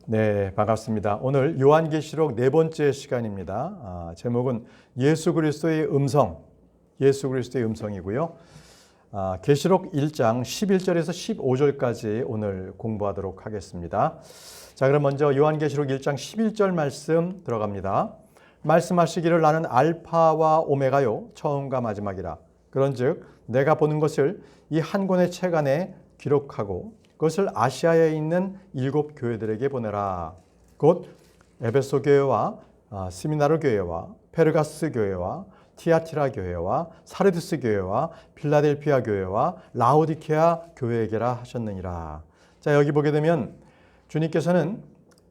네, 반갑습니다. 오늘 요한계시록 네 번째 시간입니다. 제목은 예수 그리스도의 음성, 예수 그리스도의 음성이고요. 계시록 1장 11절에서 15절까지 오늘 공부하도록 하겠습니다. 자, 그럼 먼저 요한계시록 1장 11절 말씀 들어갑니다. 말씀하시기를 나는 알파와 오메가요 처음과 마지막이라. 그런즉 내가 보는 것을 이 한 권의 책 안에 기록하고 그것을 아시아에 있는 7 교회들에게 보내라. 곧 에베소 교회와 스미나르 교회와 페르가스 교회와 티아티라 교회와 사르디스 교회와 필라델피아 교회와 라오디케아 교회에게라 하셨느니라. 자, 여기 보게 되면 주님께서는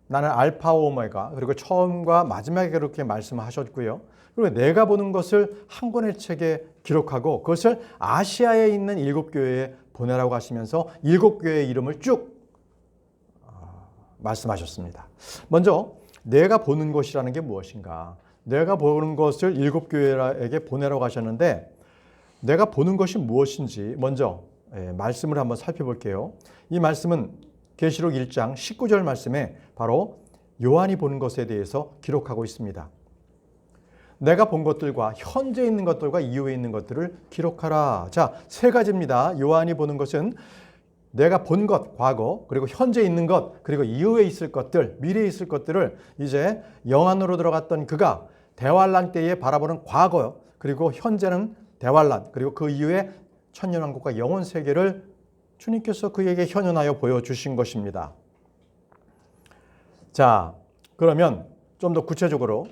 나는 알파와 오메가 그리고 처음과 마지막에 그렇게 말씀하셨고요. 그리고 내가 보는 것을 한 권의 책에 기록하고 그것을 아시아에 있는 7 교회에 보내라고 하시면서 7 교회의 이름을 쭉 말씀하셨습니다. 먼저 내가 보는 것이라는 게 무엇인가? 내가 보는 것을 7 교회에게 보내라고 하셨는데 내가 보는 것이 무엇인지 먼저 말씀을 한번 살펴볼게요. 이 말씀은 계시록 1장 19절 말씀에 바로 요한이 보는 것에 대해서 기록하고 있습니다. 내가 본 것들과 현재 있는 것들과 이후에 있는 것들을 기록하라. 자, 세 가지입니다. 요한이 보는 것은 내가 본 것, 과거, 그리고 현재 있는 것, 그리고 이후에 있을 것들, 미래에 있을 것들을 이제 영안으로 들어갔던 그가 대환란 때에 바라보는 과거, 그리고 현재는 대환란, 그리고 그 이후에 천년왕국과 영원 세계를 주님께서 그에게 현현하여 보여주신 것입니다. 자, 그러면 좀 더 구체적으로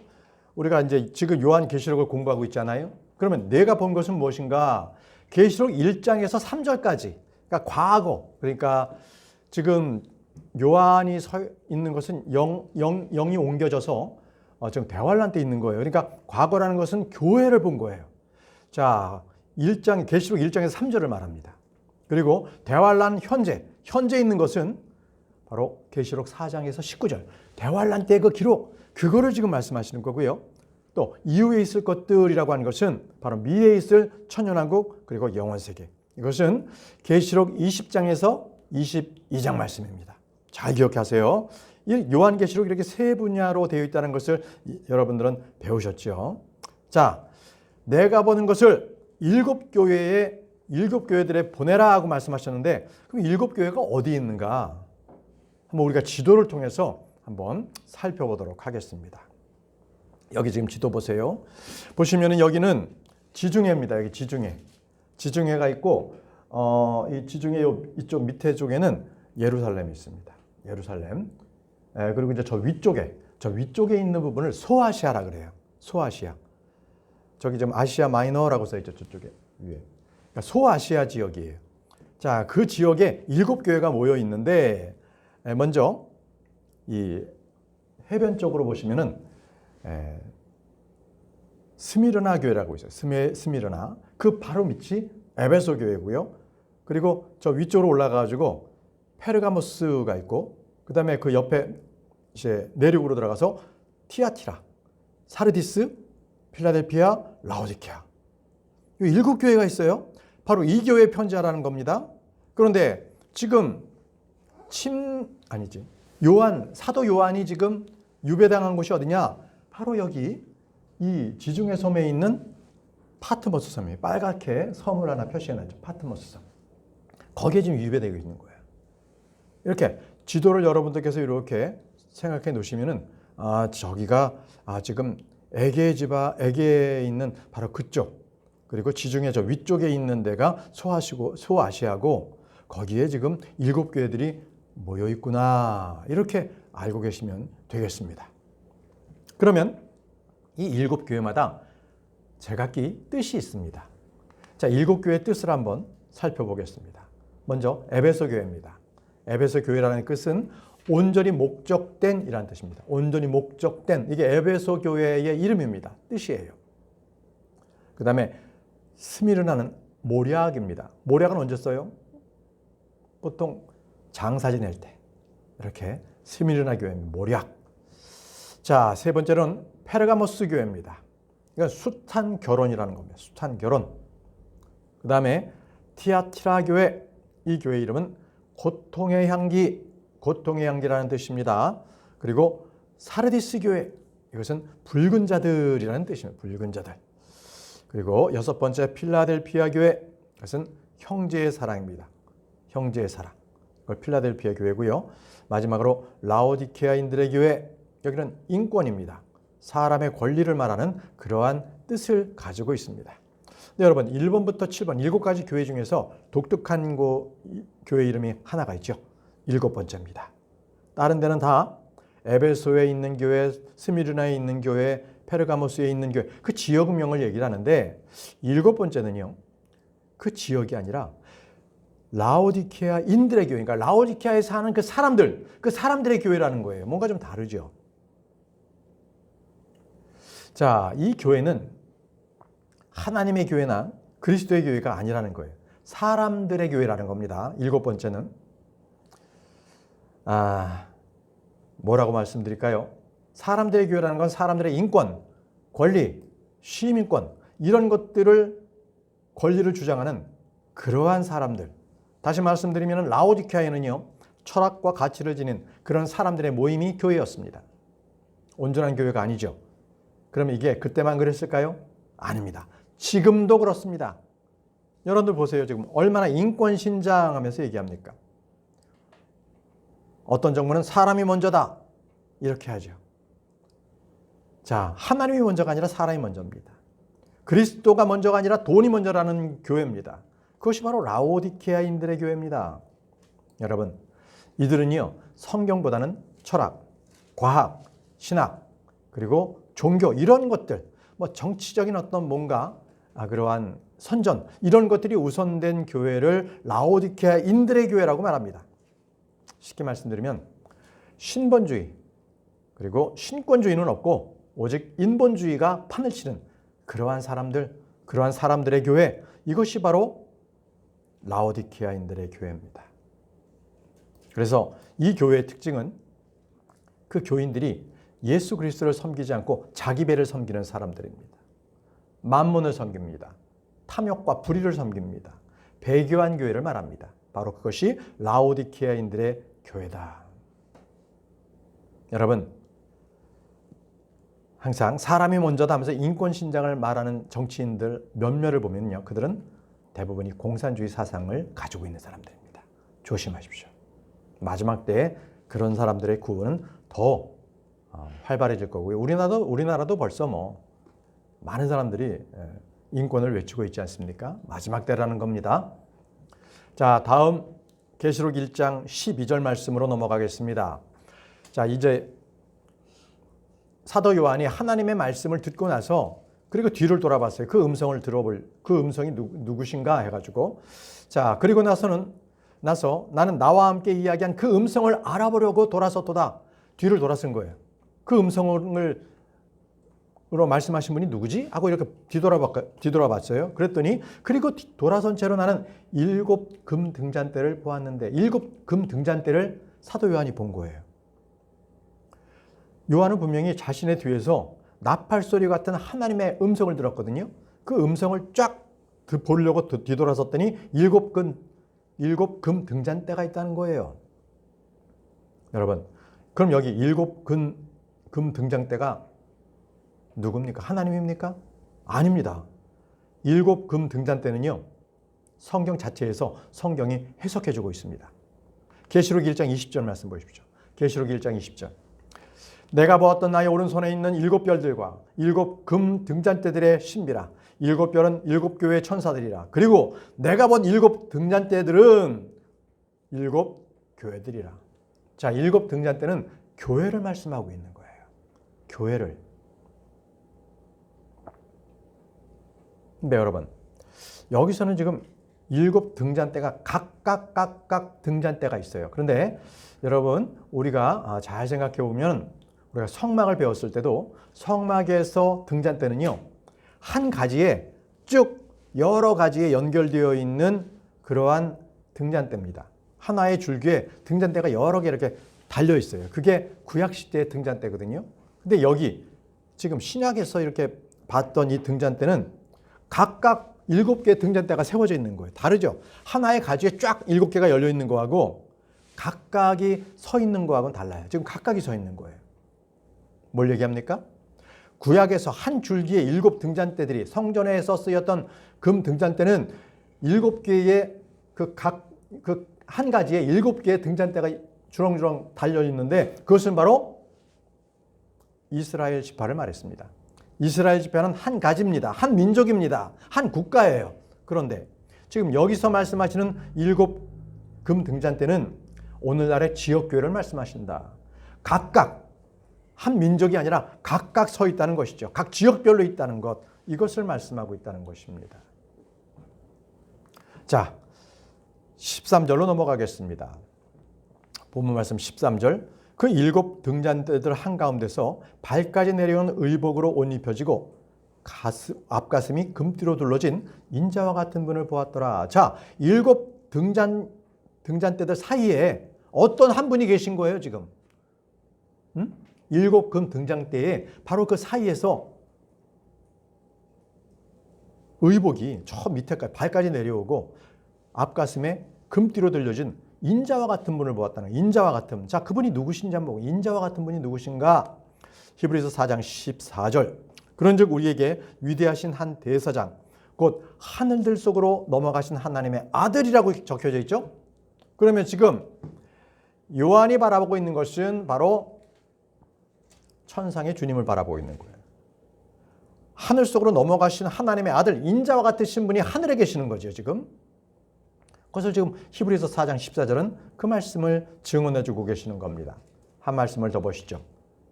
우리가 이제 지금 요한계시록을 공부하고 있잖아요. 그러면 내가 본 것은 무엇인가? 계시록 1장에서 3절까지. 그러니까 과거. 그러니까 지금 요한이 서 있는 것은 영이 옮겨져서 지금 대환란 때 있는 거예요. 그러니까 과거라는 것은 교회를 본 거예요. 자, 계시록 1장에서 3절을 말합니다. 그리고 대환란 현재 있는 것은 바로 계시록 4장에서 19절. 대환란 때 그 기록, 그거를 지금 말씀하시는 거고요. 또 이후에 있을 것들이라고 하는 것은 바로 미래에 있을 천년왕국 그리고 영원세계. 이것은 계시록 20장에서 22장 말씀입니다. 잘 기억하세요. 이 요한계시록 이렇게 세 분야로 되어 있다는 것을 여러분들은 배우셨죠. 자, 내가 보는 것을 7 교회들에 보내라 하고 말씀하셨는데 그럼 7 교회가 어디 있는가? 한번 우리가 지도를 통해서 한번 살펴보도록 하겠습니다. 여기 지금 지도 보세요. 보시면은 여기는 지중해입니다. 여기 지중해가 있고 이 지중해 이쪽 밑에 쪽에는 예루살렘이 있습니다. 예루살렘. 그리고 이제 저 위쪽에 있는 부분을 소아시아라 그래요. 소아시아. 저기 지금 아시아 마이너라고 써 있죠. 저쪽에 위에. 그러니까 소아시아 지역이에요. 자, 그 지역에 7 교회가 모여 있는데 먼저 이 해변 쪽으로 보시면은 스미르나 교회라고 있어요. 스미르나. 그 바로 밑이 에베소 교회고요. 그리고 저 위쪽으로 올라가가지고 페르가모스가 있고, 그 다음에 그 옆에 이제 내륙으로 들어가서 티아티라, 사르디스, 필라델피아, 라오디케아. 이 7 교회가 있어요. 바로 이 교회에 편지하라는 겁니다. 그런데 지금 사도 요한이 지금 유배당한 곳이 어디냐? 바로 여기 이 지중해 섬에 있는 파트모스 섬이에요. 빨갛게 섬을 하나 표시해놨죠. 파트모스 섬. 거기에 지금 유배되고 있는 거예요. 이렇게 지도를 여러분들께서 이렇게 생각해 놓으시면은 저기가 지금 에게에 있는 바로 그쪽, 그리고 지중해 저 위쪽에 있는 데가 소아시아고 거기에 지금 7 교회들이 모여 있구나. 이렇게 알고 계시면 되겠습니다. 그러면 이 7 교회마다 제각기 뜻이 있습니다. 자, 7 교회의 뜻을 한번 살펴보겠습니다. 먼저 에베소 교회입니다. 에베소 교회라는 뜻은 온전히 목적된 이라는 뜻입니다. 온전히 목적된, 이게 에베소 교회의 이름입니다. 뜻이에요. 그 다음에 스미르나는 모략입니다. 모략은 언제 써요? 보통 장사 지낼 때 이렇게 스미르나 교회는 모략. 자, 세 번째는 페르가모스 교회입니다. 이건 숱한 결혼이라는 겁니다. 숱한 결혼. 그 다음에 티아티라 교회, 이 교회 이름은 고통의 향기, 고통의 향기라는 뜻입니다. 그리고 사르디스 교회, 이것은 붉은 자들이라는 뜻입니다. 붉은 자들. 그리고 여섯 번째 필라델피아 교회, 이것은 형제의 사랑입니다. 형제의 사랑. 이걸 필라델피아 교회고요. 마지막으로 라오디케아인들의 교회, 여기는 인권입니다. 사람의 권리를 말하는 그러한 뜻을 가지고 있습니다. 네, 여러분 1번부터 7번 7가지 교회 중에서 독특한 교회 이름이 하나가 있죠. 7번째입니다. 다른 데는 다 에베소에 있는 교회, 스미르나에 있는 교회, 페르가모스에 있는 교회, 그 지역명을 얘기를 하는데 7번째는요. 그 지역이 아니라 라오디케아인들의 교회, 그러니까 라오디케아에 사는 그 사람들의 교회라는 거예요. 뭔가 좀 다르죠. 자, 이 교회는 하나님의 교회나 그리스도의 교회가 아니라는 거예요. 사람들의 교회라는 겁니다. 7번째는 뭐라고 말씀드릴까요? 사람들의 교회라는 건 사람들의 인권, 권리, 시민권 이런 것들을 권리를 주장하는 그러한 사람들. 다시 말씀드리면 라오디케아에는요. 철학과 가치를 지닌 그런 사람들의 모임이 교회였습니다. 온전한 교회가 아니죠. 그럼 이게 그때만 그랬을까요? 아닙니다. 지금도 그렇습니다. 여러분들 보세요. 지금 얼마나 인권신장하면서 얘기합니까? 어떤 정부는 사람이 먼저다. 이렇게 하죠. 자, 하나님이 먼저가 아니라 사람이 먼저입니다. 그리스도가 먼저가 아니라 돈이 먼저라는 교회입니다. 그것이 바로 라오디케아인들의 교회입니다. 여러분, 이들은요, 성경보다는 철학, 과학, 신학, 그리고 종교 이런 것들, 정치적인 어떤 뭔가 그러한 선전 이런 것들이 우선된 교회를 라오디케아인들의 교회라고 말합니다. 쉽게 말씀드리면 신본주의 그리고 신권주의는 없고 오직 인본주의가 판을 치는 그러한 사람들의 교회, 이것이 바로 라오디케아인들의 교회입니다. 그래서 이 교회의 특징은 그 교인들이 예수 그리스도를 섬기지 않고 자기 배를 섬기는 사람들입니다. 만문을 섬깁니다. 탐욕과 불의를 섬깁니다. 배교한 교회를 말합니다. 바로 그것이 라오디케아인들의 교회다. 여러분, 항상 사람이 먼저다 하면서 인권신장을 말하는 정치인들 몇몇을 보면요, 그들은 대부분이 공산주의 사상을 가지고 있는 사람들입니다. 조심하십시오. 마지막 때에 그런 사람들의 구원은 더 활발해질 거고요. 우리나라도 벌써 많은 사람들이 인권을 외치고 있지 않습니까? 마지막 때라는 겁니다. 자, 다음 계시록 1장 12절 말씀으로 넘어가겠습니다. 자, 이제 사도 요한이 하나님의 말씀을 듣고 나서 그리고 뒤를 돌아봤어요. 그 음성을 그 음성이 누구신가 해가지고, 자, 그리고 나서 나는 나와 함께 이야기한 그 음성을 알아보려고 돌아섰도다. 뒤를 돌아선 거예요. 그 음성으로 말씀하신 분이 누구지? 하고 이렇게 뒤돌아봤어요. 그랬더니 그리고 돌아선 채로 나는 7금 등잔대를 보았는데 7금 등잔대를 사도 요한이 본 거예요. 요한은 분명히 자신의 뒤에서 나팔 소리 같은 하나님의 음성을 들었거든요. 그 음성을 쫙 보려고 뒤돌아섰더니 7금 등잔대가 있다는 거예요. 여러분, 그럼 여기 7금 등잔대가 누굽니까? 하나님입니까? 아닙니다. 7금 등잔대는요, 성경 자체에서 성경이 해석해주고 있습니다. 계시록 1장 20절 말씀 보십시오. 계시록 1장 20절. 내가 보았던 나의 오른손에 있는 7별들과 7금 등잔대들의 신비라. 7별은 7교회의 천사들이라. 그리고 내가 본 7 등잔대들은 7 교회들이라. 자, 7 등잔대는 교회를 말씀하고 있는 거예요. 교회를. 근데 여러분, 여기서는 지금 7 등잔대가 각각 등잔대가 있어요. 그런데 여러분, 우리가 잘 생각해 보면 우리가 성막을 배웠을 때도 성막에서 등잔대는요, 한 가지에 쭉 여러 가지에 연결되어 있는 그러한 등잔대입니다. 하나의 줄기에 등잔대가 여러 개 이렇게 달려 있어요. 그게 구약 시대의 등잔대거든요. 근데 여기 지금 신약에서 이렇게 봤던 이 등잔대는 각각 7개의 등잔대가 세워져 있는 거예요. 다르죠? 하나의 가지에 쫙 7개가 열려 있는 거하고 각각이 서 있는 거하고는 달라요. 지금 각각이 서 있는 거예요. 뭘 얘기합니까? 구약에서 한 줄기의 7 등잔대들이 성전에서 쓰였던 금 등잔대는 7개의 한 가지에 7개의 등잔대가 주렁주렁 달려 있는데 그것은 바로 이스라엘 지파를 말했습니다. 이스라엘 지파는 한 가지입니다. 한 민족입니다. 한 국가예요. 그런데 지금 여기서 말씀하시는 7 금 등잔대는 오늘날의 지역교회를 말씀하신다. 각각 한 민족이 아니라 각각 서 있다는 것이죠. 각 지역별로 있다는 것, 이것을 말씀하고 있다는 것입니다. 자, 13절로 넘어가겠습니다. 본문 말씀 13절. 그 7 등잔대들 한가운데서 발까지 내려온 의복으로 옷 입혀지고 앞가슴이 금띠로 둘러진 인자와 같은 분을 보았더라. 자, 7 등잔대들 사이에 어떤 한 분이 계신 거예요, 지금. 7 금 등잔대에 바로 그 사이에서 의복이 저 밑에까지 발까지 내려오고 앞가슴에 금띠로 들려진 인자와 같은 분을 보았다는 거예요. 인자와 같은. 자, 그분이 누구신지 한번 보고 인자와 같은 분이 누구신가? 히브리서 4장 14절. 그런즉 우리에게 위대하신 한 대사장 곧 하늘들 속으로 넘어가신 하나님의 아들이라고 적혀져 있죠. 그러면 지금 요한이 바라보고 있는 것은 바로 천상의 주님을 바라보고 있는 거예요. 하늘 속으로 넘어가신 하나님의 아들 인자와 같으신 분이 하늘에 계시는 거죠, 지금. 그것을 지금 히브리서 4장 14절은 그 말씀을 증언해 주고 계시는 겁니다. 한 말씀을 더 보시죠.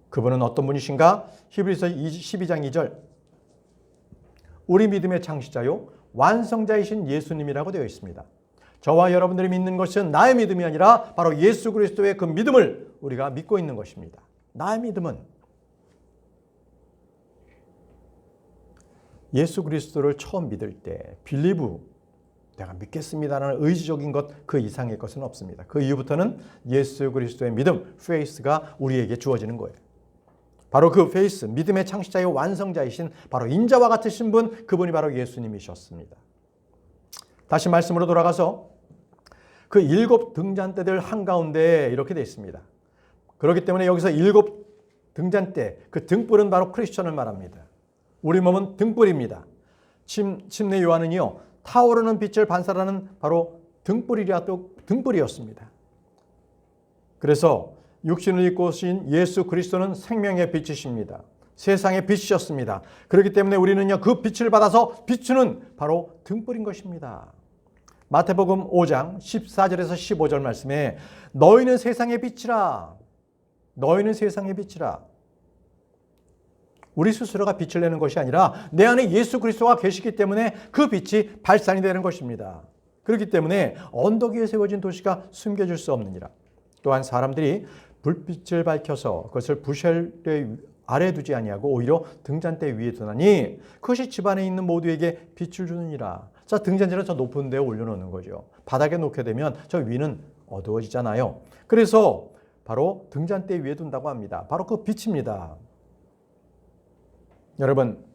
그분은 어떤 분이신가? 히브리서 12장 2절. 우리 믿음의 창시자요 완성자이신 예수님이라고 되어 있습니다. 저와 여러분들이 믿는 것은 나의 믿음이 아니라 바로 예수 그리스도의 그 믿음을 우리가 믿고 있는 것입니다. 나의 믿음은 예수 그리스도를 처음 믿을 때 빌리브, 내가 믿겠습니다라는 의지적인 것 그 이상의 것은 없습니다. 그 이후부터는 예수 그리스도의 믿음, 페이스가 우리에게 주어지는 거예요. 바로 그 페이스, 믿음의 창시자요 완성자이신 바로 인자와 같으신 분, 그분이 바로 예수님이셨습니다. 다시 말씀으로 돌아가서 그 7 등잔대들 한가운데 이렇게 되어 있습니다. 그렇기 때문에 여기서 7 등잔대, 그 등불은 바로 크리스천을 말합니다. 우리 몸은 등불입니다. 침례 요한은요, 타오르는 빛을 반사하는 바로 등불이었습니다. 그래서 육신을 입고 오신 예수 그리스도는 생명의 빛이십니다. 세상의 빛이셨습니다. 그렇기 때문에 우리는요, 그 빛을 받아서 비추는 바로 등불인 것입니다. 마태복음 5장 14절에서 15절 말씀에 너희는 세상의 빛이라. 너희는 세상의 빛이라. 우리 스스로가 빛을 내는 것이 아니라 내 안에 예수 그리스도가 계시기 때문에 그 빛이 발산이 되는 것입니다. 그렇기 때문에 언덕 위에 세워진 도시가 숨겨질 수 없느니라. 또한 사람들이 불빛을 밝혀서 그것을 부셜 아래에 두지 아니하고 오히려 등잔대 위에 두나니 그것이 집안에 있는 모두에게 빛을 주느니라. 자, 등잔대는 저 높은 데에 올려놓는 거죠. 바닥에 놓게 되면 저 위는 어두워지잖아요. 그래서 바로 등잔대 위에 둔다고 합니다. 바로 그 빛입니다. 여러분,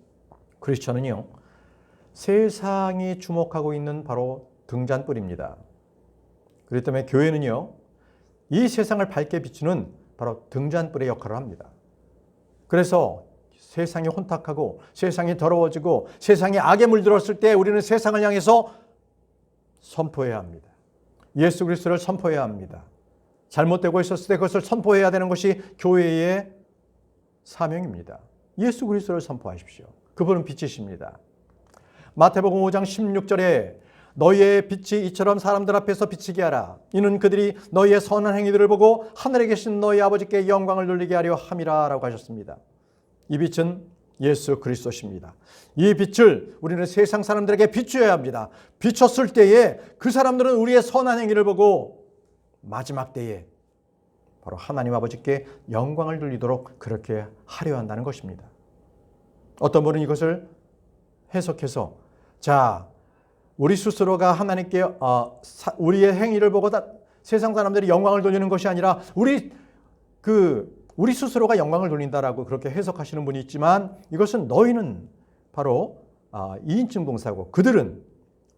크리스천은요, 세상이 주목하고 있는 바로 등잔불입니다. 그렇기 때문에 교회는요, 이 세상을 밝게 비추는 바로 등잔불의 역할을 합니다. 그래서 세상이 혼탁하고 세상이 더러워지고 세상이 악에 물들었을 때 우리는 세상을 향해서 선포해야 합니다. 예수 그리스도를 선포해야 합니다. 잘못되고 있었을 때 그것을 선포해야 되는 것이 교회의 사명입니다. 예수 그리스도를 선포하십시오. 그분은 빛이십니다. 마태복음 5장 16절에 너희의 빛이 이처럼 사람들 앞에서 비치게 하라. 이는 그들이 너희의 선한 행위들을 보고 하늘에 계신 너희 아버지께 영광을 돌리게 하려 함이라 라고 하셨습니다. 이 빛은 예수 그리스도십니다. 이 빛을 우리는 세상 사람들에게 비추어야 합니다. 비췄을 때에 그 사람들은 우리의 선한 행위를 보고 마지막 때에 바로 하나님 아버지께 영광을 돌리도록 그렇게 하려 한다는 것입니다. 어떤 분은 이것을 해석해서 자, 우리 스스로가 하나님께 우리의 행위를 보고 세상 사람들이 영광을 돌리는 것이 아니라 우리 스스로가 영광을 돌린다라고 그렇게 해석하시는 분이 있지만 이것은 너희는 바로 2인칭 동사고 그들은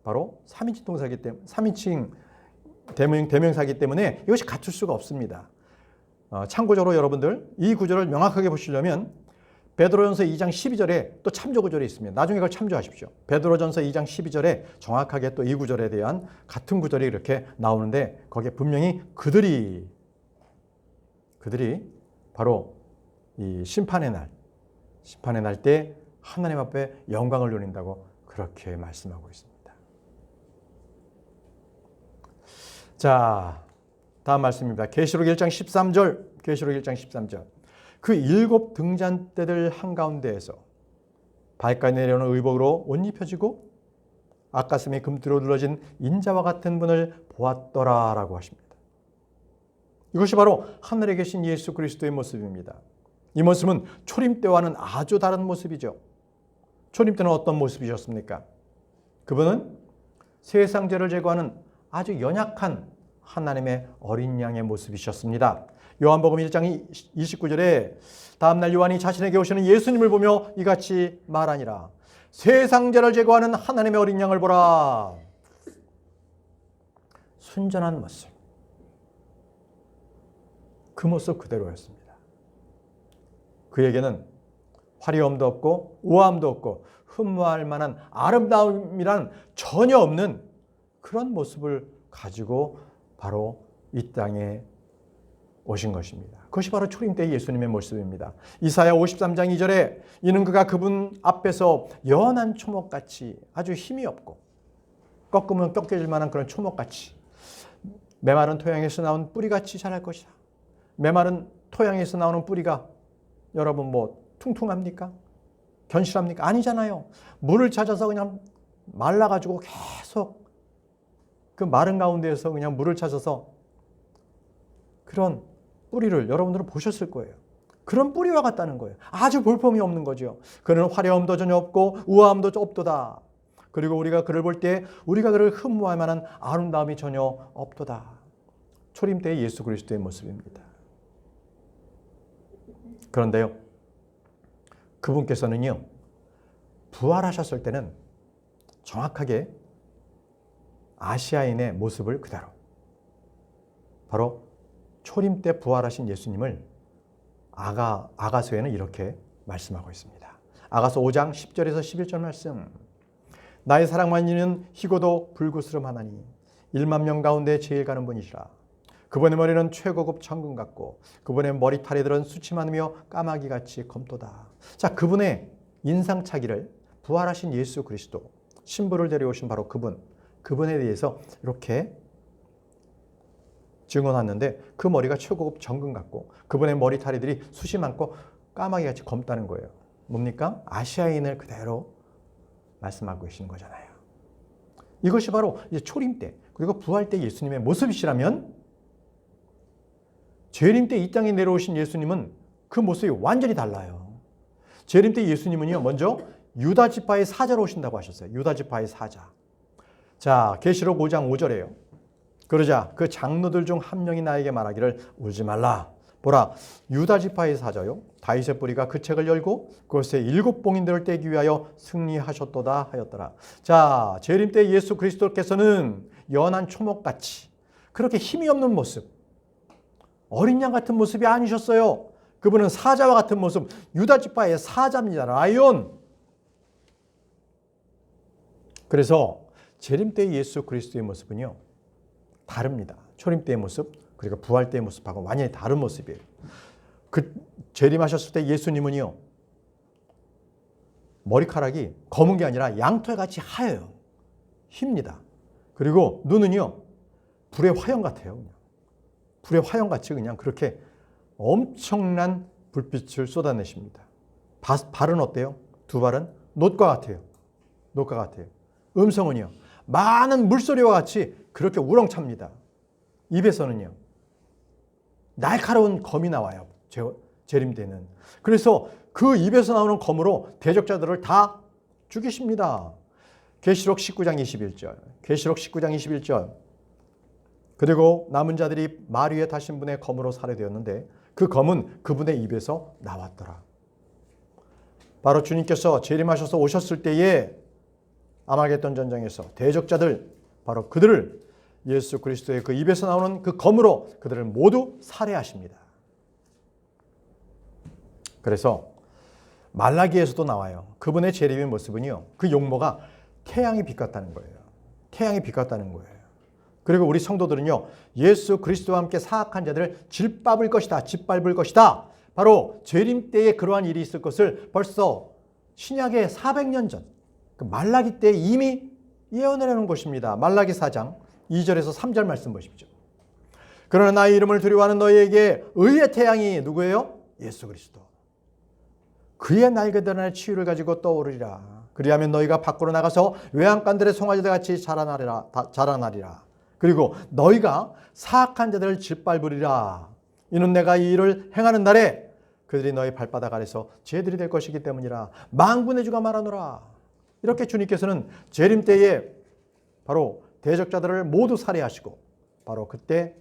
바로 3인칭 동사이기 때문에 3인칭 대명사이기 때문에 이것이 같을 수가 없습니다. 참고적으로 여러분들 이 구절을 명확하게 보시려면 베드로전서 2장 12절에 또 참조 구절이 있습니다. 나중에 그걸 참조하십시오. 베드로전서 2장 12절에 정확하게 또 이 구절에 대한 같은 구절이 이렇게 나오는데 거기에 분명히 그들이 바로 이 심판의 날 때 하나님 앞에 영광을 누린다고 그렇게 말씀하고 있습니다. 자, 다음 말씀입니다. 계시록 1장 13절. 그 7 등잔대들 한가운데에서 발까지 내려오는 의복으로 옷 입혀지고 앞가슴에 금띠로 둘러진 인자와 같은 분을 보았더라라고 하십니다. 이것이 바로 하늘에 계신 예수 그리스도의 모습입니다. 이 모습은 초림 때와는 아주 다른 모습이죠. 초림 때는 어떤 모습이셨습니까? 그분은 세상 죄를 제거하는 아주 연약한 하나님의 어린 양의 모습이셨습니다. 요한복음 1장 29절에 다음날 요한이 자신에게 오시는 예수님을 보며 이같이 말하니라. 세상 죄를 제거하는 하나님의 어린 양을 보라. 순전한 모습. 그 모습 그대로였습니다. 그에게는 화려함도 없고 우아함도 없고 흠모할 만한 아름다움이란 전혀 없는 그런 모습을 가지고 바로 이 땅에 오신 것입니다. 그것이 바로 초림 때 예수님의 모습입니다. 이사야 53장 2절에 이는 그가 그분 앞에서 연한 초목같이 아주 힘이 없고 꺾으면 꺾여질 만한 그런 초목같이 메마른 토양에서 나온 뿌리같이 자랄 것이다. 메마른 토양에서 나오는 뿌리가 여러분 퉁퉁합니까? 견실합니까? 아니잖아요. 물을 찾아서 그냥 말라가지고 계속 그 마른 가운데에서 그냥 물을 찾아서 그런 뿌리를 여러분들은 보셨을 거예요. 그런 뿌리와 같다는 거예요. 아주 볼품이 없는 거죠. 그는 화려함도 전혀 없고 우아함도 없도다. 그리고 우리가 그를 볼 때 우리가 그를 흠모할 만한 아름다움이 전혀 없도다. 초림 때의 예수 그리스도의 모습입니다. 그런데요, 그분께서는요, 부활하셨을 때는 정확하게 아시아인의 모습을 그대로 바로 초림 때 부활하신 예수님을 아가서에는 이렇게 말씀하고 있습니다. 아가서 5장 10절에서 11절 말씀. 나의 사랑만 이는 희고도 불구스름하나니 1만 명 가운데 제일 가는 분이시라. 그분의 머리는 최고급 청금 같고 그분의 머리털이들은 수치 많으며 까마귀같이 검도다. 자, 그분의 인상착의를 부활하신 예수 그리스도, 신부를 데려오신 바로 그분에 대해서 이렇게 증언하는데 그 머리가 최고급 정금 같고 그분의 머리털이들이 숱이 많고 까마귀같이 검다는 거예요. 뭡니까? 아시아인을 그대로 말씀하고 계신 거잖아요. 이것이 바로 이제 초림 때 그리고 부활 때 예수님의 모습이시라면 재림 때 이 땅에 내려오신 예수님은 그 모습이 완전히 달라요. 재림 때 예수님은요, 먼저 유다 지파의 사자로 오신다고 하셨어요. 유다 지파의 사자. 자, 계시록 5장 5절에요. 그러자 그 장로들 중 한 명이 나에게 말하기를 울지 말라. 보라, 유다 지파의 사자요 다윗의 뿌리가 그 책을 열고 그것에 7 봉인들을 떼기 위하여 승리하셨도다 하였더라. 자, 재림 때 예수 그리스도께서는 연한 초목같이 그렇게 힘이 없는 모습, 어린 양 같은 모습이 아니셨어요. 그분은 사자와 같은 모습, 유다 지파의 사자입니다. 라이온. 그래서 재림 때 예수 그리스도의 모습은요, 다릅니다. 초림 때의 모습 그리고 부활 때의 모습하고 완전히 다른 모습이에요. 그 재림하셨을 때 예수님은요, 머리카락이 검은 게 아니라 양털같이 하얘요. 힙니다. 그리고 눈은요, 불의 화형 같아요. 그냥. 불의 화형같이 그냥 그렇게 엄청난 불빛을 쏟아내십니다. 발은 어때요? 두 발은 놋과 같아요. 놋과 같아요. 음성은요, 많은 물소리와 같이 그렇게 우렁찹니다. 입에서는요, 날카로운 검이 나와요. 재림 때는. 그래서 그 입에서 나오는 검으로 대적자들을 다 죽이십니다. 계시록 19장 21절. 계시록 19장 21절. 그리고 남은 자들이 말 위에 타신 분의 검으로 살해되었는데 그 검은 그분의 입에서 나왔더라. 바로 주님께서 재림하셔서 오셨을 때에 아마겟돈 전쟁에서 대적자들, 바로 그들을 예수 그리스도의 그 입에서 나오는 그 검으로 그들을 모두 살해하십니다. 그래서 말라기에서도 나와요. 그분의 재림의 모습은요, 그 용모가 태양이 빛같다는 거예요. 태양이 빛같다는 거예요. 그리고 우리 성도들은요, 예수 그리스도와 함께 사악한 자들을 짓밟을 것이다. 짓밟을 것이다. 바로 재림 때에 그러한 일이 있을 것을 벌써 신약의 400년 전, 그 말라기 때 이미 예언을 해놓은 것입니다. 말라기 4장 2절에서 3절 말씀 보십시오. 그러나 나의 이름을 두려워하는 너희에게 의의 태양이 누구예요? 예수 그리스도. 그의 날개들 안에 치유를 가지고 떠오르리라. 그리하면 너희가 밖으로 나가서 외양간들의 송아지들 같이 자라나리라. 그리고 너희가 사악한 자들을 짓밟으리라. 이는 내가 이 일을 행하는 날에 그들이 너희 발바닥 아래서 죄들이 될 것이기 때문이라. 만군의 주가 말하노라. 이렇게 주님께서는 재림 때에 바로 대적자들을 모두 살해하시고 바로 그때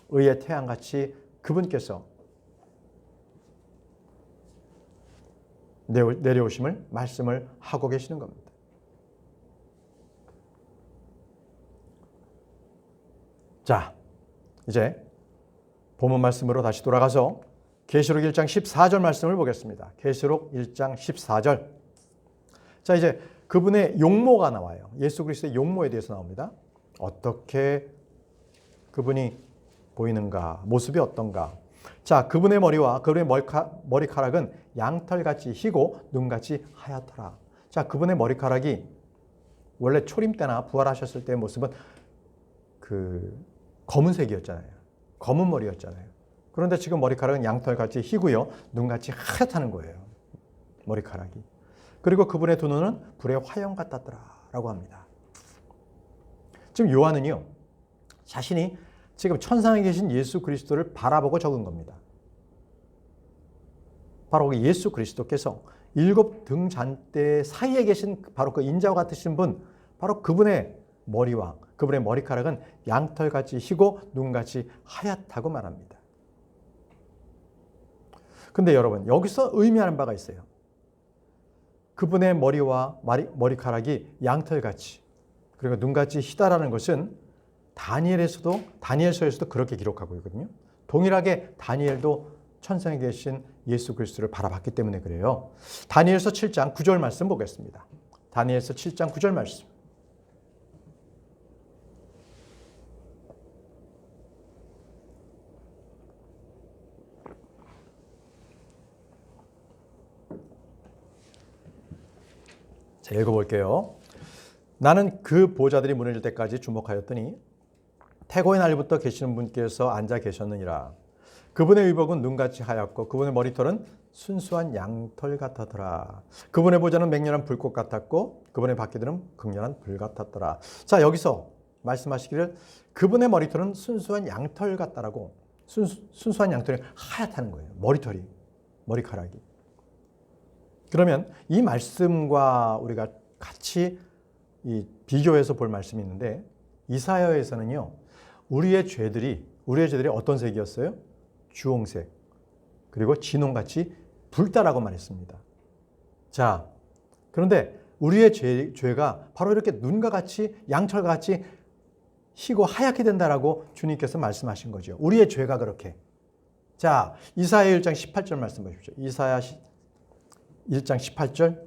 의의 태양같이 그분께서 내려오심을 말씀을 하고 계시는 겁니다. 자, 이제 본문 말씀으로 다시 돌아가서 계시록 1장 14절 말씀을 보겠습니다. 계시록 1장 14절. 자, 이제 그분의 용모가 나와요. 예수 그리스도의 용모에 대해서 나옵니다. 어떻게 그분이 보이는가, 모습이 어떤가. 자, 그분의 머리와 그분의 머리카락은 양털같이 희고 눈같이 하얗더라. 자, 그분의 머리카락이 원래 초림 때나 부활하셨을 때의 모습은 그 검은색이었잖아요. 검은 머리였잖아요. 그런데 지금 머리카락은 양털같이 희고요, 눈같이 하얗다는 거예요. 머리카락이. 그리고 그분의 두 눈은 불의 화형 같았더라라고 합니다. 지금 요한은요, 자신이 지금 천상에 계신 예수 그리스도를 바라보고 적은 겁니다. 바로 예수 그리스도께서 7 등잔대 사이에 계신 바로 그 인자와 같으신 분, 바로 그분의 머리와 그분의 머리카락은 양털같이 희고 눈같이 하얗다고 말합니다. 근데 여러분, 여기서 의미하는 바가 있어요. 그분의 머리와 머리카락이 양털같이 그리고 눈같이 희다라는 것은 다니엘서에서도 그렇게 기록하고 있거든요. 동일하게 다니엘도 천상에 계신 예수 그리스도를 바라봤기 때문에 그래요. 다니엘서 7장 9절 말씀 보겠습니다. 다니엘서 7장 9절 말씀. 자, 읽어볼게요. 나는 그 보좌들이 무너질 때까지 주목하였더니 태고의 날부터 계시는 분께서 앉아 계셨느니라. 그분의 의복은 눈같이 하얗고 그분의 머리털은 순수한 양털 같았더라. 그분의 보좌는 맹렬한 불꽃 같았고 그분의 바퀴들은 극렬한 불 같았더라. 자, 여기서 말씀하시기를 그분의 머리털은 순수한 양털 같다라고, 순수한 양털이 하얗다는 거예요. 머리카락이. 그러면 이 말씀과 우리가 같이 비교해서 볼 말씀이 있는데, 이사야에서는요, 우리의 죄들이 어떤 색이었어요? 주홍색, 그리고 진홍같이 붉다라고 말했습니다. 자, 그런데 우리의 죄가 바로 이렇게 눈과 같이 양털과 같이 희고 하얗게 된다라고 주님께서 말씀하신 거죠. 우리의 죄가 그렇게. 자, 이사야 1장 18절 말씀 보십시오. 이사야 1장 18절.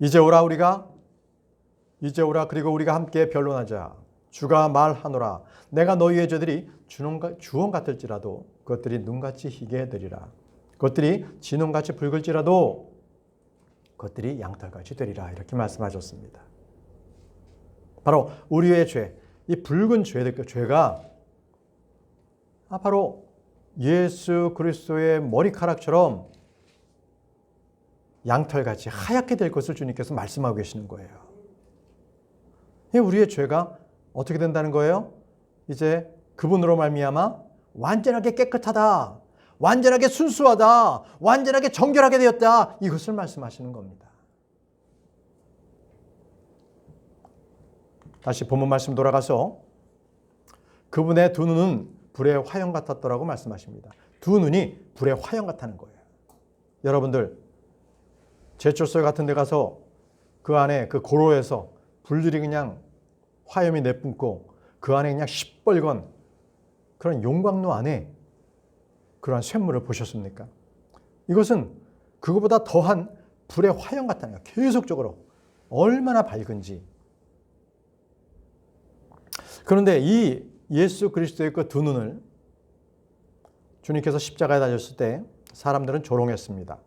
이제 오라 그리고 우리가 함께 변론하자. 주가 말하노라. 내가 너희의 죄들이 주홍 같을지라도 그것들이 눈같이 희게 되리라. 그것들이 진홍같이 붉을지라도 그것들이 양털같이 되리라. 이렇게 말씀하셨습니다. 바로 우리의 죄, 이 붉은 죄가 바로 예수 그리스도의 머리카락처럼 양털같이 하얗게 될 것을 주님께서 말씀하고 계시는 거예요. 우리의 죄가 어떻게 된다는 거예요? 이제 그분으로 말미암아 완전하게 깨끗하다, 완전하게 순수하다, 완전하게 정결하게 되었다, 이것을 말씀하시는 겁니다. 다시 본문 말씀 돌아가서 그분의 두 눈은 불의 화형 같았더라고 말씀하십니다. 두 눈이 불의 화형 같다는 거예요. 여러분들 제철소 같은 데 가서 그 안에 그 고로에서 불들이 그냥 화염이 내뿜고 그 안에 그냥 시뻘건 그런 용광로 안에 그러한 쇳물을 보셨습니까? 이것은 그거보다 더한 불의 화형 같다는 거예요. 계속적으로 얼마나 밝은지. 그런데 이 예수 그리스도의 그 두 눈을 주님께서 십자가에 달렸을 때 사람들은 조롱했습니다.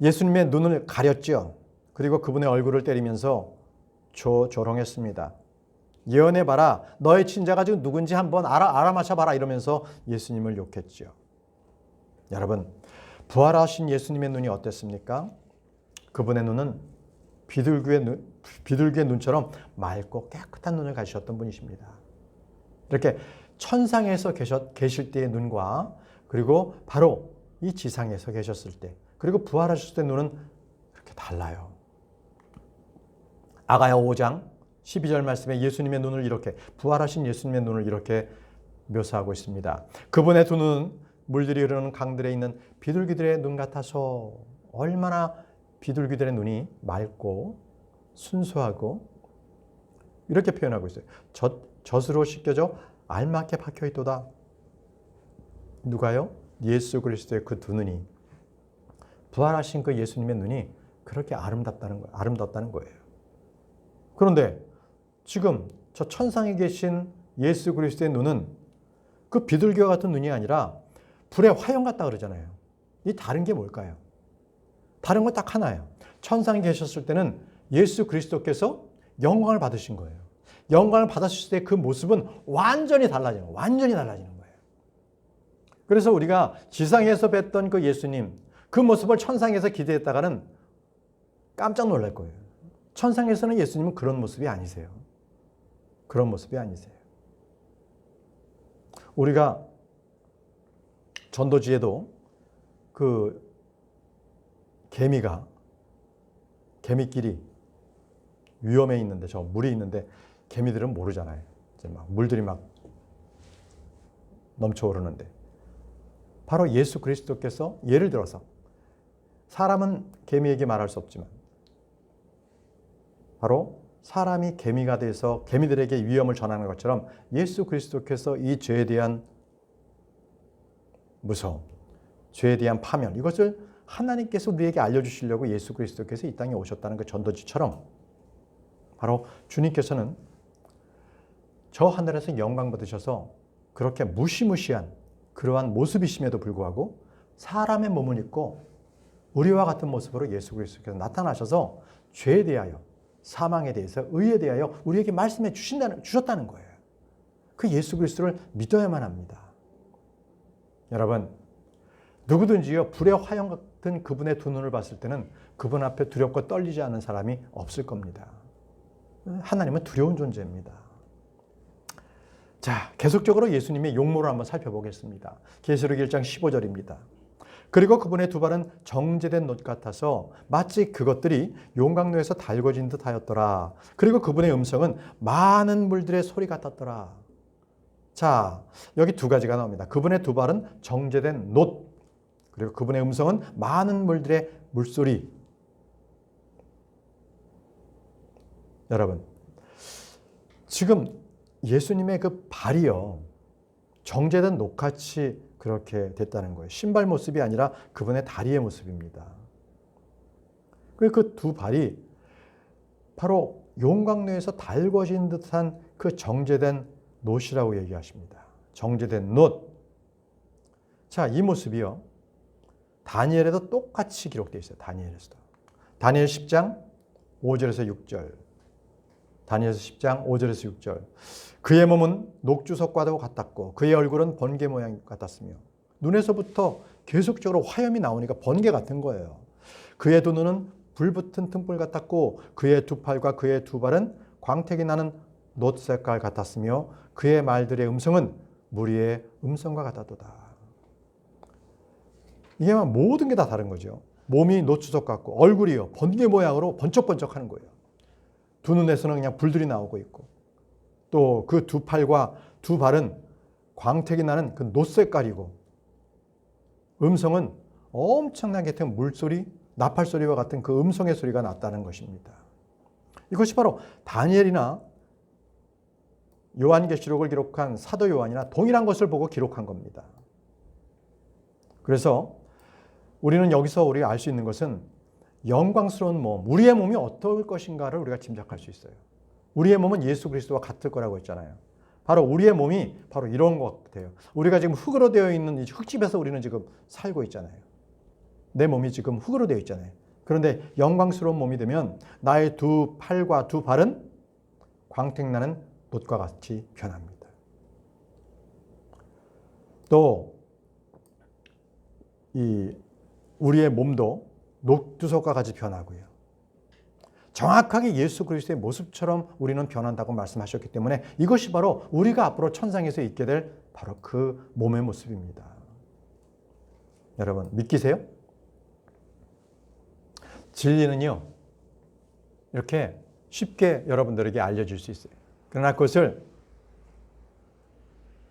예수님의 눈을 가렸죠. 그리고 그분의 얼굴을 때리면서 조롱했습니다. 예언해봐라. 너의 친자가 지금 누군지 한번 알아맞혀봐라. 이러면서 예수님을 욕했죠. 여러분, 부활하신 예수님의 눈이 어땠습니까? 그분의 눈은 비둘기의 눈처럼 맑고 깨끗한 눈을 가지셨던 분이십니다. 이렇게 천상에서 계실 때의 눈과 그리고 바로 이 지상에서 계셨을 때 그리고 부활하셨을 때 눈은 이렇게 달라요. 아가야 5장 12절 말씀에 예수님의 눈을 이렇게 부활하신 예수님의 눈을 이렇게 묘사하고 있습니다. 그분의 두 눈은 물들이 흐르는 강들에 있는 비둘기들의 눈 같아서 얼마나 비둘기들의 눈이 맑고 순수하고 이렇게 표현하고 있어요. 젖으로 씻겨져 알맞게 박혀 있도다. 누가요? 예수 그리스도의 그 두 눈이 부활하신 그 예수님의 눈이 그렇게 아름답다는 거예요. 그런데 지금 저 천상에 계신 예수 그리스도의 눈은 그 비둘기와 같은 눈이 아니라 불의 화형 같다 그러잖아요. 이 다른 게 뭘까요? 다른 건 딱 하나예요. 천상에 계셨을 때는 예수 그리스도께서 영광을 받으신 거예요. 영광을 받으실 때 그 모습은 완전히 달라지는 거예요. 그래서 우리가 지상에서 뵀던 그 예수님, 그 모습을 천상에서 기대했다가는 깜짝 놀랄 거예요. 천상에서는 예수님은 그런 모습이 아니세요. 그런 모습이 아니세요. 우리가 전도지에도 그 개미끼리 위험에 있는데, 저 물이 있는데 개미들은 모르잖아요. 이제 막 물들이 막 넘쳐오르는데 바로 예수 그리스도께서 예를 들어서 사람은 개미에게 말할 수 없지만 바로 사람이 개미가 돼서 개미들에게 위험을 전하는 것처럼 예수 그리스도께서 이 죄에 대한 무서움, 죄에 대한 파멸 이것을 하나님께서 우리에게 알려주시려고 예수 그리스도께서 이 땅에 오셨다는 그 전도지처럼 바로 주님께서는 저 하늘에서 영광 받으셔서 그렇게 무시무시한 그러한 모습이심에도 불구하고 사람의 몸을 입고 우리와 같은 모습으로 예수 그리스도께서 나타나셔서 죄에 대하여 사망에 대해서 의에 대하여 우리에게 말씀해 주셨다는 거예요. 그 예수 그리스도를 믿어야만 합니다. 여러분, 누구든지요 불의 화형 같은 그분의 두 눈을 봤을 때는 그분 앞에 두렵고 떨리지 않는 사람이 없을 겁니다. 하나님은 두려운 존재입니다. 자, 계속적으로 예수님의 용모를 한번 살펴보겠습니다. 계시록 1장 15절입니다. 그리고 그분의 두 발은 정제된 놋 같아서 마치 그것들이 용광로에서 달궈진 듯 하였더라. 그리고 그분의 음성은 많은 물들의 소리 같았더라. 자, 여기 두 가지가 나옵니다. 그분의 두 발은 정제된 놋, 그리고 그분의 음성은 많은 물들의 물소리. 여러분, 지금 예수님의 그 발이요, 정제된 놋같이 그렇게 됐다는 거예요. 신발 모습이 아니라 그분의 다리의 모습입니다. 그 두 발이 바로 용광로에서 달궈진 듯한 그 정제된 놋이라고 얘기하십니다. 정제된 놋. 자, 이 모습이요, 다니엘에도 똑같이 기록되어 있어요. 다니엘에서도. 다니엘 10장 5절에서 6절. 다니엘서 10장 5절에서 6절. 그의 몸은 녹주석과도 같았고 그의 얼굴은 번개 모양 같았으며 눈에서부터 계속적으로 화염이 나오니까 번개 같은 거예요. 그의 두 눈은 불붙은 등불 같았고 그의 두 팔과 그의 두 발은 광택이 나는 놋 색깔 같았으며 그의 말들의 음성은 무리의 음성과 같았도다. 이게 모든 게 다 다른 거죠. 몸이 놋주석 같고 얼굴이요 번개 모양으로 번쩍번쩍하는 거예요. 두 눈에서는 그냥 불들이 나오고 있고 또 그 두 팔과 두 발은 광택이 나는 그 놋 색깔이고 음성은 엄청나게 같은 물소리, 나팔 소리와 같은 그 음성의 소리가 났다는 것입니다. 이것이 바로 다니엘이나 요한계시록을 기록한 사도 요한이나 동일한 것을 보고 기록한 겁니다. 그래서 우리는 여기서 우리가 알 수 있는 것은 영광스러운 몸, 우리의 몸이 어떨 것인가를 우리가 짐작할 수 있어요. 우리의 몸은 예수 그리스도와 같을 거라고 했잖아요. 바로 우리의 몸이 바로 이런 것 같아요. 우리가 지금 흙으로 되어 있는 이 흙집에서 우리는 지금 살고 있잖아요. 내 몸이 지금 흙으로 되어 있잖아요. 그런데 영광스러운 몸이 되면 나의 두 팔과 두 발은 광택나는 놋과 같이 변합니다. 또 이 우리의 몸도 녹두석과 같이 변하고요. 정확하게 예수 그리스도의 모습처럼 우리는 변한다고 말씀하셨기 때문에 이것이 바로 우리가 앞으로 천상에서 있게 될 바로 그 몸의 모습입니다. 여러분 믿기세요? 진리는요, 이렇게 쉽게 여러분들에게 알려줄 수 있어요. 그러나 그것을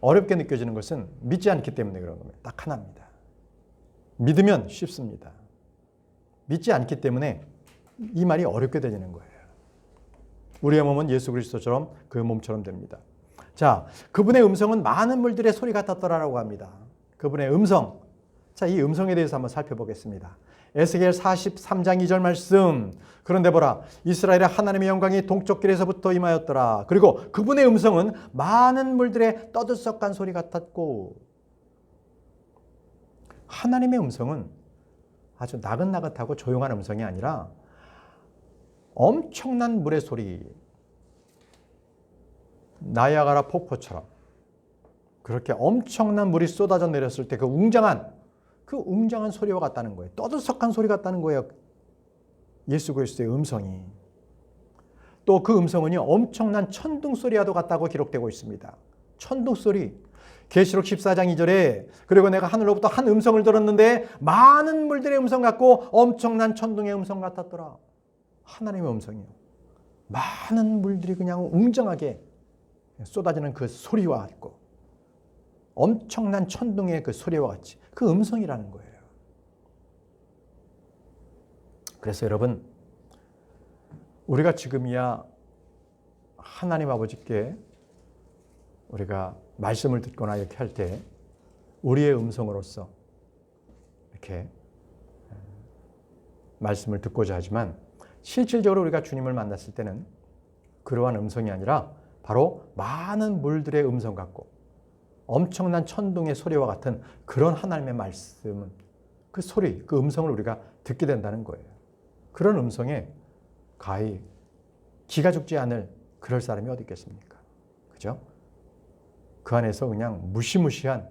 어렵게 느껴지는 것은 믿지 않기 때문에 그런 겁니다. 딱 하나입니다. 믿으면 쉽습니다. 믿지 않기 때문에 이 말이 어렵게 되는 거예요. 우리의 몸은 예수 그리스도처럼 그 몸처럼 됩니다. 자, 그분의 음성은 많은 물들의 소리 같았더라라고 합니다. 그분의 음성. 자, 이 음성에 대해서 한번 살펴보겠습니다. 에스겔 43장 2절 말씀. 그런데 보라, 이스라엘의 하나님의 영광이 동쪽 길에서부터 임하였더라. 그리고 그분의 음성은 많은 물들의 떠들썩한 소리 같았고, 하나님의 음성은 아주 나긋나긋하고 조용한 음성이 아니라 엄청난 물의 소리, 나야가라 폭포처럼 그렇게 엄청난 물이 쏟아져 내렸을 때 그 웅장한 소리와 같다는 거예요. 떠들썩한 소리 같다는 거예요. 예수 그리스도의 음성이. 또 그 음성은요, 엄청난 천둥 소리와도 같다고 기록되고 있습니다. 천둥 소리. 계시록 14장 2절에 그리고 내가 하늘로부터 한 음성을 들었는데 많은 물들의 음성 같고 엄청난 천둥의 음성 같았더라. 하나님의 음성이요. 많은 물들이 그냥 웅장하게 쏟아지는 그 소리와 같고 엄청난 천둥의 그 소리와 같이 그 음성이라는 거예요. 그래서 여러분, 우리가 지금이야 하나님 아버지께 우리가 말씀을 듣거나 이렇게 할 때 우리의 음성으로서 이렇게 말씀을 듣고자 하지만 실질적으로 우리가 주님을 만났을 때는 그러한 음성이 아니라 바로 많은 물들의 음성 같고 엄청난 천둥의 소리와 같은 그런 하나님의 말씀은 그 소리, 그 음성을 우리가 듣게 된다는 거예요. 그런 음성에 가히 기가 죽지 않을 그럴 사람이 어디 있겠습니까? 그죠? 그 안에서 그냥 무시무시한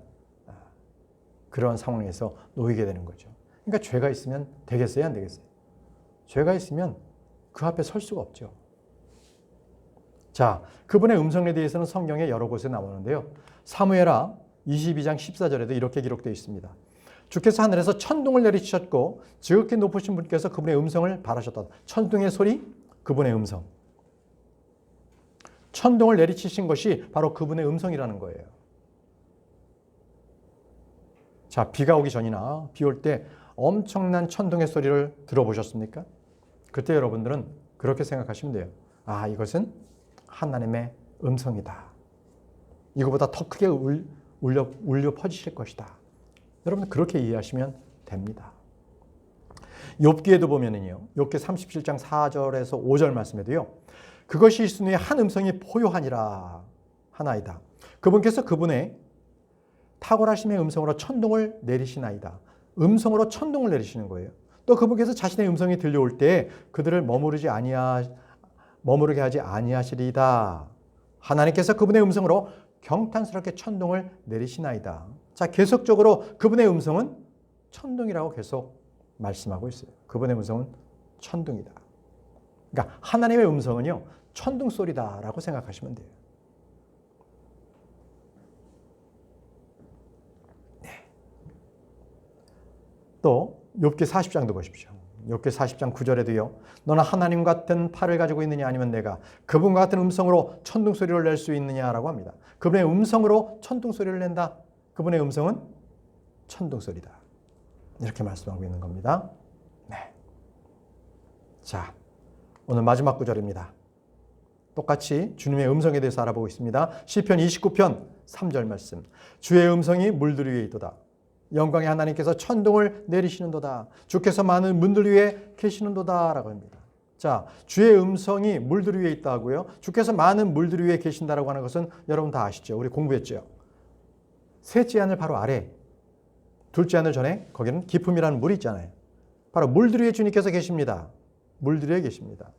그런 상황에서 놓이게 되는 거죠. 그러니까 죄가 있으면 되겠어요? 안 되겠어요? 죄가 있으면 그 앞에 설 수가 없죠. 자, 그분의 음성에 대해서는 성경에 여러 곳에 나오는데요. 사무엘하 22장 14절에도 이렇게 기록되어 있습니다. 주께서 하늘에서 천둥을 내리치셨고 지극히 높으신 분께서 그분의 음성을 발하셨다. 천둥의 소리, 그분의 음성. 천둥을 내리치신 것이 바로 그분의 음성이라는 거예요. 자, 비가 오기 전이나 비 올 때 엄청난 천둥의 소리를 들어보셨습니까? 그때 여러분들은 그렇게 생각하시면 돼요. 아, 이것은 하나님의 음성이다. 이거보다 더 크게 울려 퍼지실 것이다. 여러분 그렇게 이해하시면 됩니다. 욥기에도 보면은요, 욥기 37장 4절에서 5절 말씀에도요, 그것이 있은 후에 한 음성이 포효하니라 하나이다. 그분께서 그분의 탁월하심의 음성으로 천둥을 내리시나이다. 음성으로 천둥을 내리시는 거예요. 또 그분께서 자신의 음성이 들려올 때 그들을 머무르게 하지 아니하시리이다. 하나님께서 그분의 음성으로 경탄스럽게 천둥을 내리시나이다. 자, 계속적으로 그분의 음성은 천둥이라고 계속 말씀하고 있어요. 그분의 음성은 천둥이다. 그러니까 하나님의 음성은요, 천둥 소리다라고 생각하시면 돼요. 네. 또 욥기 40장도 보십시오. 욥기 40장 9절에도요. 너는 하나님 같은 팔을 가지고 있느냐 아니면 내가 그분과 같은 음성으로 천둥 소리를 낼 수 있느냐라고 합니다. 그분의 음성으로 천둥 소리를 낸다. 그분의 음성은 천둥 소리다. 이렇게 말씀하고 있는 겁니다. 네. 자, 오늘 마지막 구절입니다. 똑같이 주님의 음성에 대해서 알아보고 있습니다. 시편 29편 3절 말씀. 주의 음성이 물들 위에 있도다. 영광의 하나님께서 천둥을 내리시는도다. 주께서 많은 문들 위에 계시는도다 라고 합니다. 자, 주의 음성이 물들 위에 있다고요. 주께서 많은 물들 위에 계신다라고 하는 것은 여러분 다 아시죠? 우리 공부했죠. 셋째 하늘 바로 아래, 둘째 하늘 전에 거기는 기품이라는 물이 있잖아요. 바로 물들 위에 주님께서 계십니다. 물들 위에 계십니다.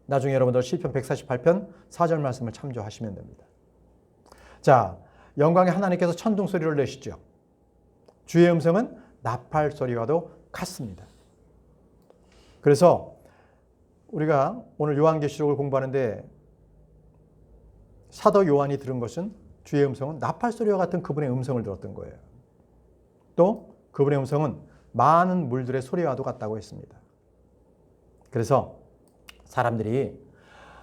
나중에 여러분들 시편 148편 4절 말씀을 참조하시면 됩니다. 자, 영광의 하나님께서 천둥 소리를 내시죠. 주의 음성은 나팔 소리와도 같습니다. 그래서 우리가 오늘 요한계시록을 공부하는데 사도 요한이 들은 것은 주의 음성은 나팔 소리와 같은 그분의 음성을 들었던 거예요. 또 그분의 음성은 많은 물들의 소리와도 같다고 했습니다. 그래서 사람들이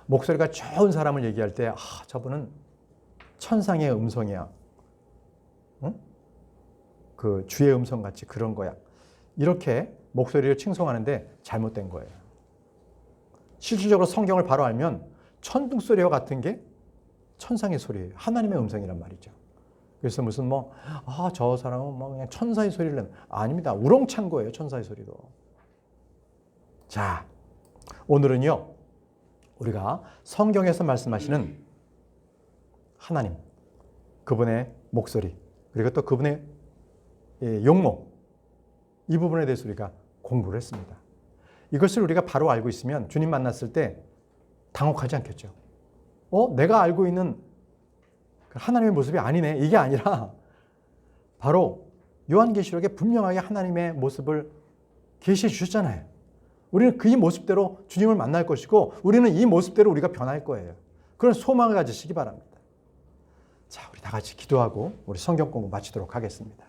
목소리가 좋은 사람을 얘기할 때 저분은 천상의 음성이야. 응? 그 주의 음성같이 그런 거야. 이렇게 목소리를 칭송하는데 잘못된 거예요. 실질적으로 성경을 바로 알면 천둥 소리와 같은 게 천상의 소리예요. 하나님의 음성이란 말이죠. 그래서 무슨 저 사람은 그냥 천사의 소리를 내는 아닙니다. 우렁찬 거예요. 천사의 소리도. 자, 오늘은요. 우리가 성경에서 말씀하시는 하나님, 그분의 목소리, 그리고 또 그분의 용모, 이 부분에 대해서 우리가 공부를 했습니다. 이것을 우리가 바로 알고 있으면 주님 만났을 때 당혹하지 않겠죠. 내가 알고 있는 하나님의 모습이 아니네. 이게 아니라 바로 요한계시록에 분명하게 하나님의 모습을 계시해 주셨잖아요. 우리는 그 모습대로 주님을 만날 것이고 우리는 이 모습대로 우리가 변할 거예요. 그런 소망을 가지시기 바랍니다. 자, 우리 다 같이 기도하고 우리 성경 공부 마치도록 하겠습니다.